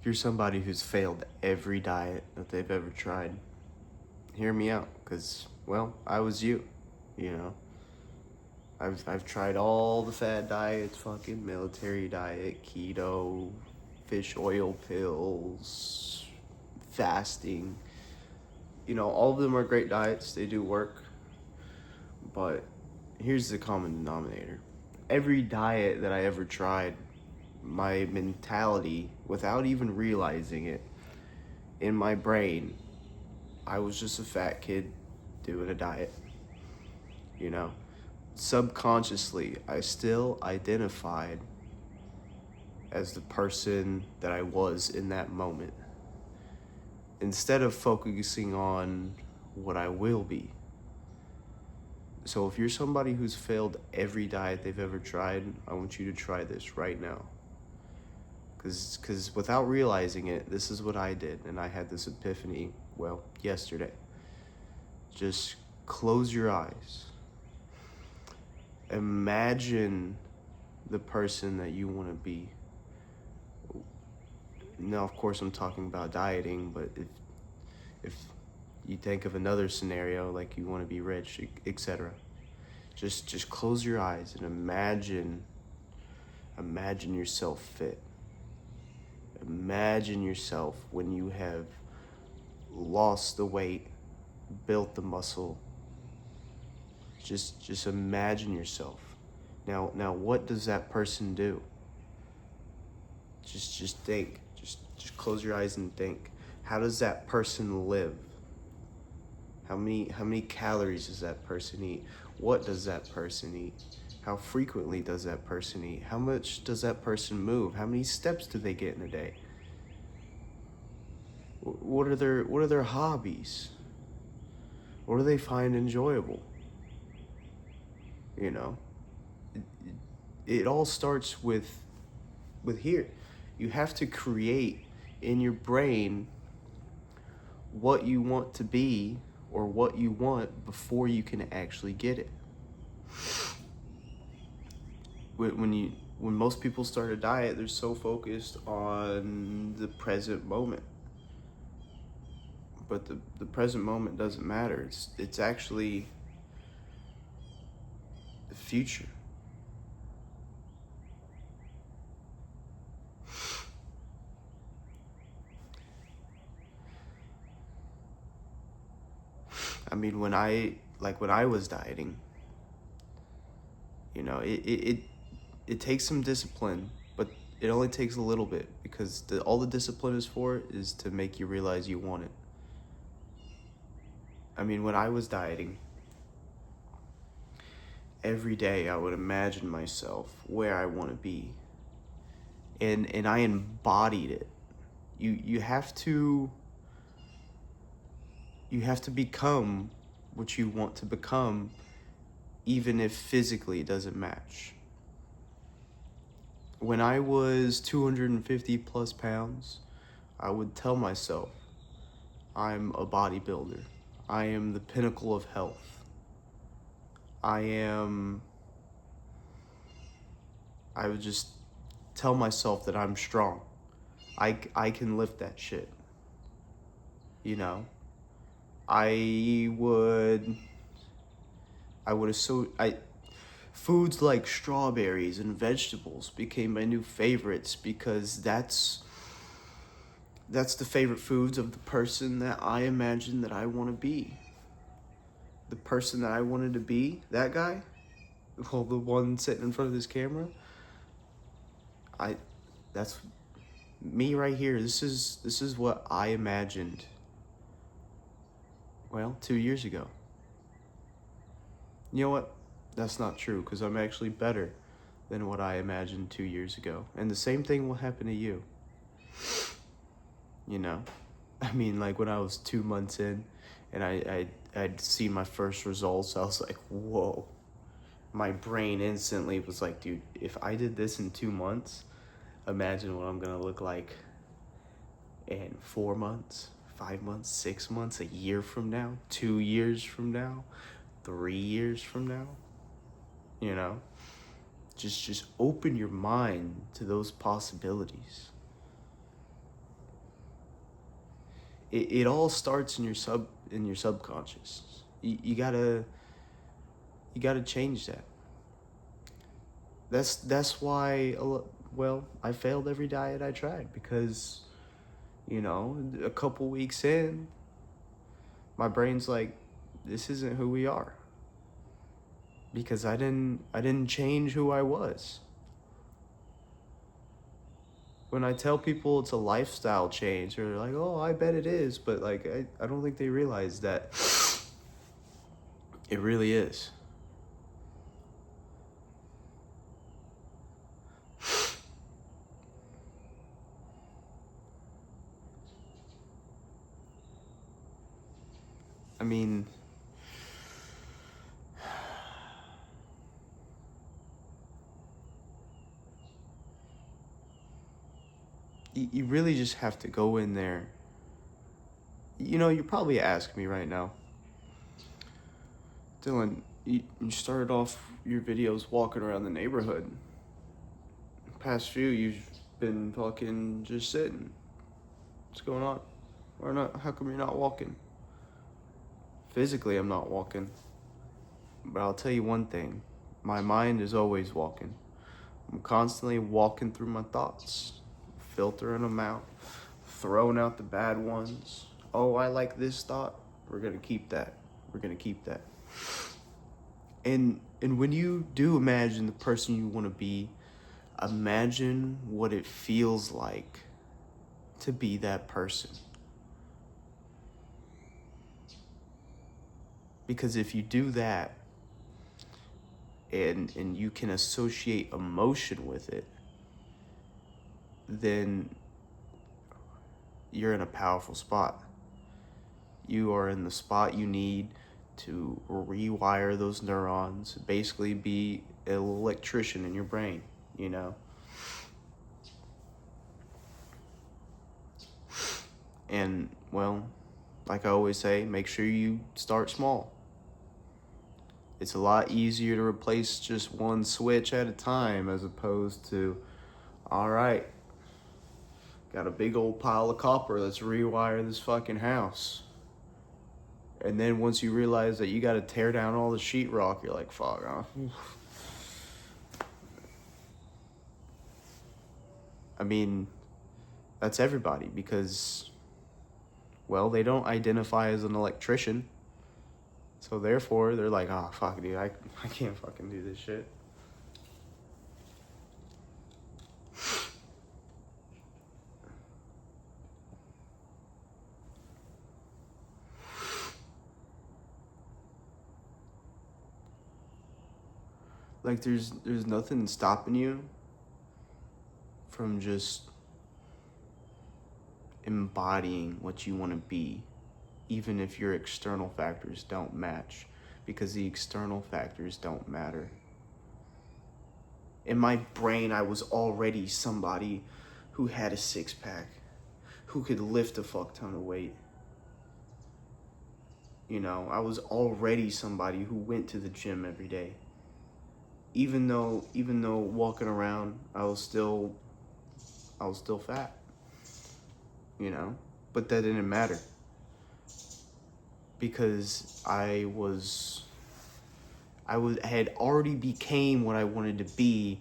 If you're somebody who's failed every diet that they've ever tried, hear me out, because, well, I was you, you know. I've tried all the fad diets, fucking military diet, keto, fish oil pills, fasting. You know, all of them are great diets, they do work. But here's the common denominator. Every diet that I ever tried, my mentality, without even realizing it, in my brain, I was just a fat kid doing a diet. You know, subconsciously, I still identified as the person that I was in that moment, instead of focusing on what I will be. So if you're somebody who's failed every diet they've ever tried, I want you to try this right now. Because without realizing it, this is what I did. And I had this epiphany, well, yesterday. Just close your eyes. Imagine the person that you want to be. Now, of course, I'm talking about dieting, but if you think of another scenario, like you want to be rich, etc., just close your eyes and imagine yourself fit. Imagine yourself when you have lost the weight, built the muscle. Just imagine yourself. Now what does that person do? Just think. Just close your eyes and think. How does that person live? How many calories does that person eat? What does that person eat? How frequently does that person eat? How much does that person move? How many steps do they get in a day? What are their hobbies? What do they find enjoyable? You know, it all starts with here. You have to create in your brain what you want to be or what you want before you can actually get it. When most people start a diet, they're so focused on the present moment. But the present moment doesn't matter. It's actually the future. I mean, when I was dieting, you know, it takes some discipline, but it only takes a little bit, because all the discipline is for is to make you realize you want it. I mean, when I was dieting, every day I would imagine myself where I want to be, and I embodied it. You have to become what you want to become, even if physically it doesn't match. When I was 250 plus pounds, I would tell myself, I'm a bodybuilder. I am the pinnacle of health. I would just tell myself that I'm strong. I can lift that shit. You know? Foods like strawberries and vegetables became my new favorites, because that's the favorite foods of the person that I imagine that I want to be. The person that I wanted to be, that guy, well, the one sitting in front of this camera, that's me right here. This is what I imagined, well, 2 years ago. You know what? That's not true, because I'm actually better than what I imagined 2 years ago. And the same thing will happen to you. You know? I mean, like when I was 2 months in and I'd seen my first results, I was like, whoa. My brain instantly was like, dude, if I did this in 2 months, imagine what I'm gonna look like in 4 months, 5 months, 6 months, a year from now, 2 years from now, 3 years from now. You know, just open your mind to those possibilities. it all starts in your subconscious. You gotta change that. That's why well, I failed every diet I tried, because a couple weeks in, my brain's like, this isn't who we are, because I didn't change who I was. When I tell people it's a lifestyle change, they're like, oh, I bet it is, but like I don't think they realize that it really is. I mean, you really just have to go in there. You're probably asking me right now, Dylan, you started off your videos walking around the neighborhood. Past few, you've been fucking just sitting. What's going on? Why not? How come you're not walking? Physically, I'm not walking. But I'll tell you one thing. My mind is always walking. I'm constantly walking through my thoughts, filtering them out, throwing out the bad ones. Oh, I like this thought. We're gonna keep that. We're gonna keep that. And when you do imagine the person you want to be, imagine what it feels like to be that person. Because if you do that, and you can associate emotion with it, then you're in a powerful spot. You are in the spot you need to rewire those neurons, basically be an electrician in your brain, And, well, like I always say, make sure you start small. It's a lot easier to replace just one switch at a time, as opposed to, all right, got a big old pile of copper, let's rewire this fucking house. And then once you realize that you got to tear down all the sheetrock, you're like, fuck, huh? I mean, that's everybody, because, well, they don't identify as an electrician. So therefore, they're like, oh, fuck, dude, I can't fucking do this shit. Like, there's nothing stopping you from just embodying what you want to be, even if your external factors don't match, because the external factors don't matter. In my brain, I was already somebody who had a six-pack, who could lift a fuck ton of weight. I was already somebody who went to the gym every day. Even though walking around, I was still fat. But that didn't matter, because I had already became what I wanted to be.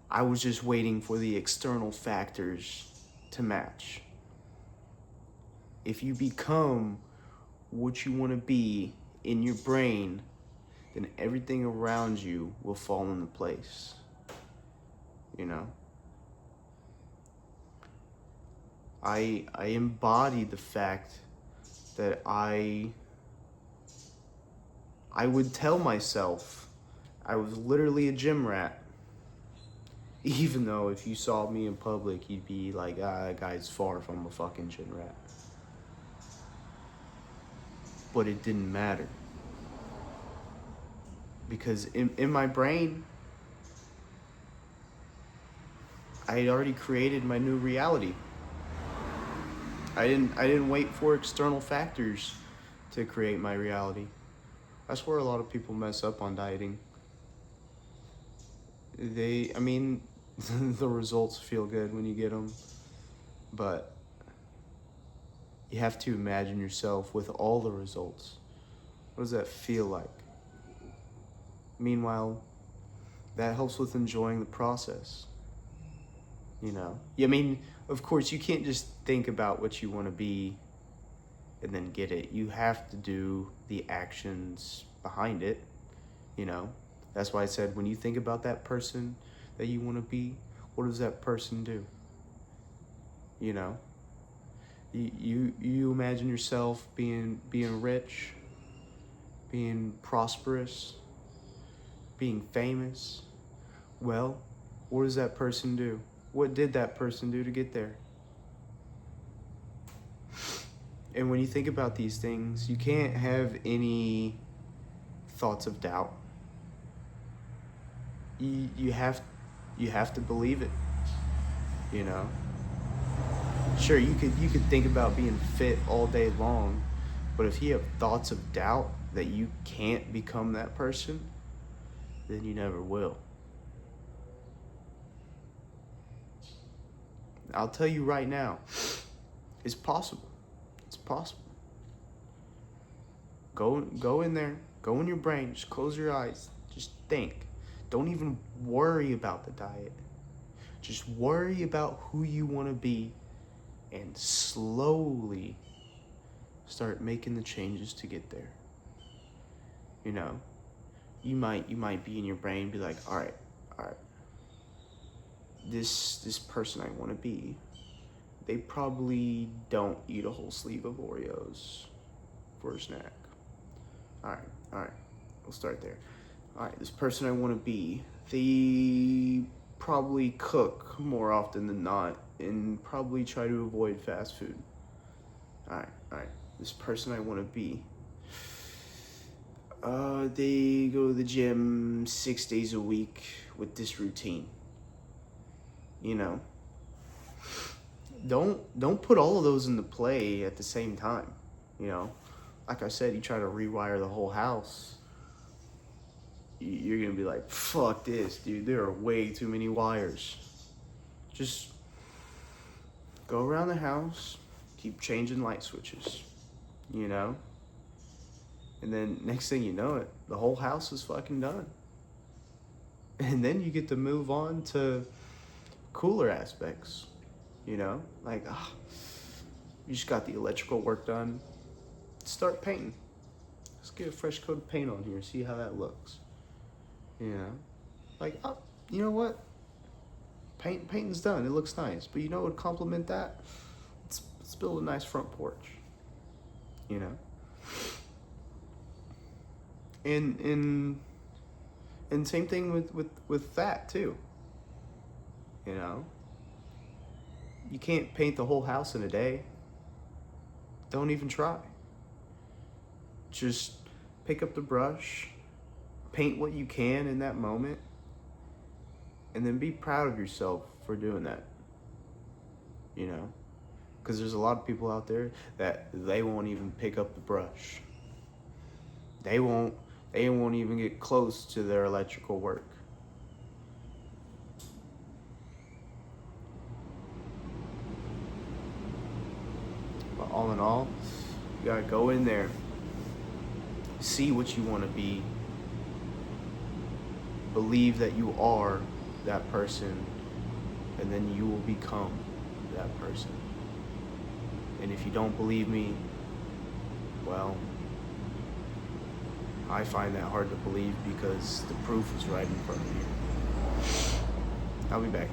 I was just waiting for the external factors to match. If you become what you want to be in your brain, then everything around you will fall into place. I embody the fact that I would tell myself I was literally a gym rat. Even though if you saw me in public, you'd be like, that guy's far from a fucking gym rat. But it didn't matter. Because in my brain, I had already created my new reality. I didn't wait for external factors to create my reality. That's where a lot of people mess up on dieting. The results feel good when you get them, but You have to imagine yourself with all the results. What does that feel like? Meanwhile, that helps with enjoying the process. You know? I mean, of course, you can't just think about what you want to be and then get it. You have to do the actions behind it, you know? That's why I said when you think about that person that you want to be, what does that person do? You know? You imagine yourself being rich, being prosperous, being famous. Well, what does that person do? What did that person do to get there? And when you think about these things, you can't have any thoughts of doubt. You have to believe it, you know? Sure, you could think about being fit all day long, but if you have thoughts of doubt that you can't become that person, then you never will. I'll tell you right now, it's possible. It's possible. Go in there, go in your brain, just close your eyes, just think. Don't even worry about the diet. Just worry about who you want to be and slowly start making the changes to get there. You know, you might be in your brain and be like, all right, this person I want to be, they probably don't eat a whole sleeve of Oreos for a snack. All right, we'll start there. All right, this person I want to be, they probably cook more often than not and probably try to avoid fast food. All right, this person I want to be, they go to the gym 6 days a week with this routine. You know, don't put all of those into play at the same time. You know, like I said, you try to rewire the whole house, you're gonna be like, fuck this, dude, there are way too many wires. Just go around the house, keep changing light switches, you know? And then next thing you know it, the whole house is fucking done. And then you get to move on to cooler aspects, you know? Like, you just got the electrical work done. Start painting. Let's get a fresh coat of paint on here, see how that looks. You know? Like, you know what? Painting's done, it looks nice. But you know what would complement that? Let's build a nice front porch. You know? And same thing with that too. You know? You can't paint the whole house in a day. Don't even try. Just pick up the brush, paint what you can in that moment, and then be proud of yourself for doing that. You know? Because there's a lot of people out there that they won't even pick up the brush. They won't even get close to their electrical work. But all in all, you gotta go in there, see what you want to be, believe that you are that person, and then you will become that person. And if you don't believe me, well, I find that hard to believe because the proof is right in front of you. I'll be back.